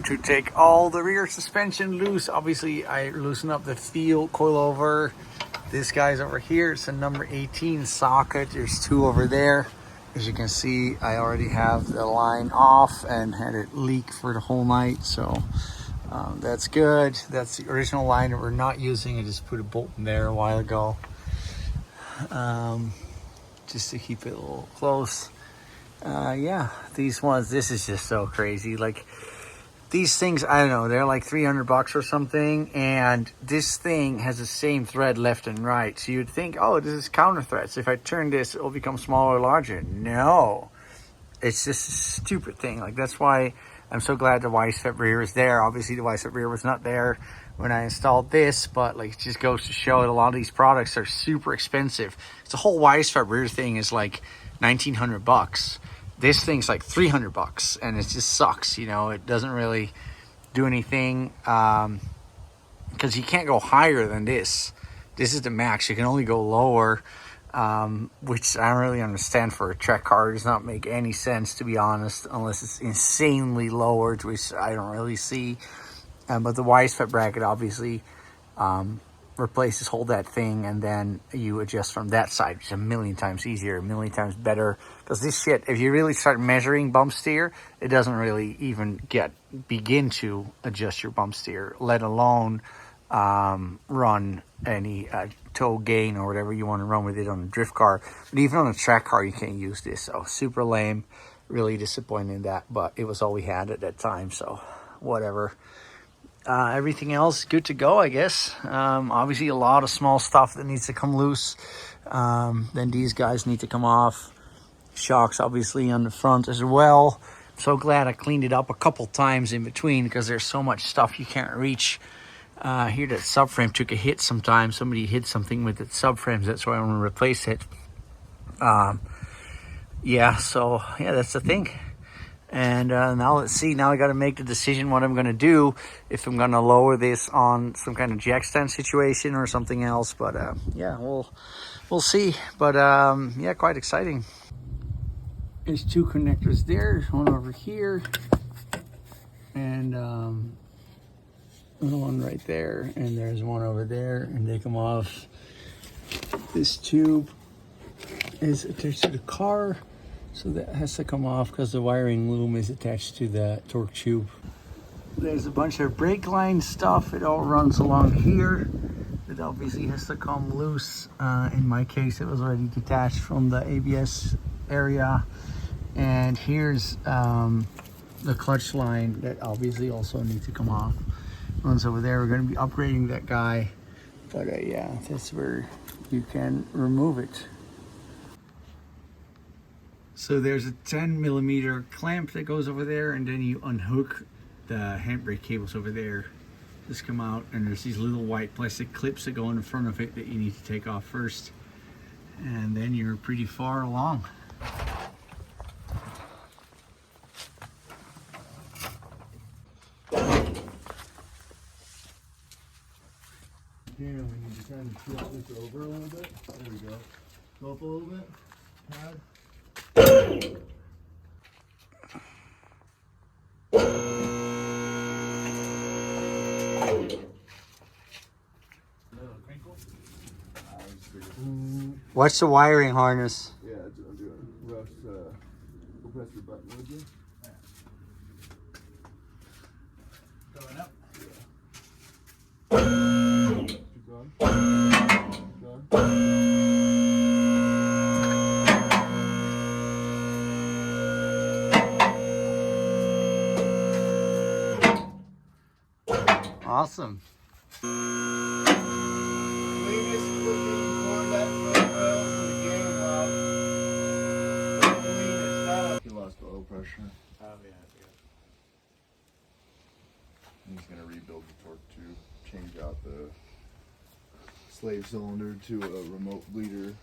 to take all the rear suspension loose. Obviously, I loosen up the Feal coilover. This guy's over here. It's a number 18 socket. There's two over there. As you can see, I already have the line off and had it leak for the whole night. So that's good. That's the original line that we're not using. I just put a bolt in there a while ago. Just to keep it a little close. Yeah, these ones, this is just so crazy. Like, these things, I don't know, they're like $300 or something, and this thing has the same thread left and right. So you'd think, oh, this is counter thread, so if I turn this, it'll become smaller or larger. No, it's just a stupid thing. Like, that's why I'm so glad the Wisefab rear is there. Obviously, the Wisefab rear was not there when I installed this, but like, it just goes to show that a lot of these products are super expensive. The whole Wisefab rear thing is like $1,900. This thing's like $300, and it just sucks. You know, it doesn't really do anything because you can't go higher than this. This is the max. You can only go lower, which I don't really understand for a track car. It does not make any sense, to be honest, unless it's insanely lowered, which I don't really see. But the Wisefab bracket obviously replaces, hold that thing, and then you adjust from that side, which is a million times easier, a million times better. Because this shit, if you really start measuring bump steer, it doesn't really even begin to adjust your bump steer, let alone run any toe gain or whatever you want to run with it on a drift car. But even on a track car, you can't use this. So super lame, really disappointed in that, but it was all we had at that time, so whatever. Everything else good to go, I guess. Obviously a lot of small stuff that needs to come loose. Then these guys need to come off. Shocks obviously on the front as well. So glad I cleaned it up a couple times in between, because there's so much stuff you can't reach. Here, that subframe took a hit sometimes. Somebody hit something with its subframes. That's why I want to replace it. Yeah, so yeah, that's the thing. And now let's see. Now I got to make the decision what I'm going to do, if I'm going to lower this on some kind of jack stand situation or something else. But yeah, we'll see. But yeah, quite exciting. There's two connectors there, one over here, and another one right there, and there's one over there, and they come off. This tube is attached to the car. So that has to come off because the wiring loom is attached to the torque tube. There's a bunch of brake line stuff. It all runs along here. It obviously has to come loose. In my case, it was already detached from the ABS area. And here's the clutch line that obviously also needs to come off. Runs over there. We're going to be upgrading that guy. But yeah, that's where you can remove it. So there's a 10mm clamp that goes over there, and then you unhook the handbrake cables over there. Just come out, and there's these little white plastic clips that go in the front of it that you need to take off first. And then you're pretty far along. We need to kind of flip this over a little bit. There we go. Go up a little bit. Pad. What's the wiring harness? Yeah, I'm doing. Russ, we'll press your button, would you? Going up. Yeah. Keep going. Keep going. Awesome. He lost oil pressure. Oh yeah. He's going to rebuild the torque tube, change out the slave cylinder to a remote bleeder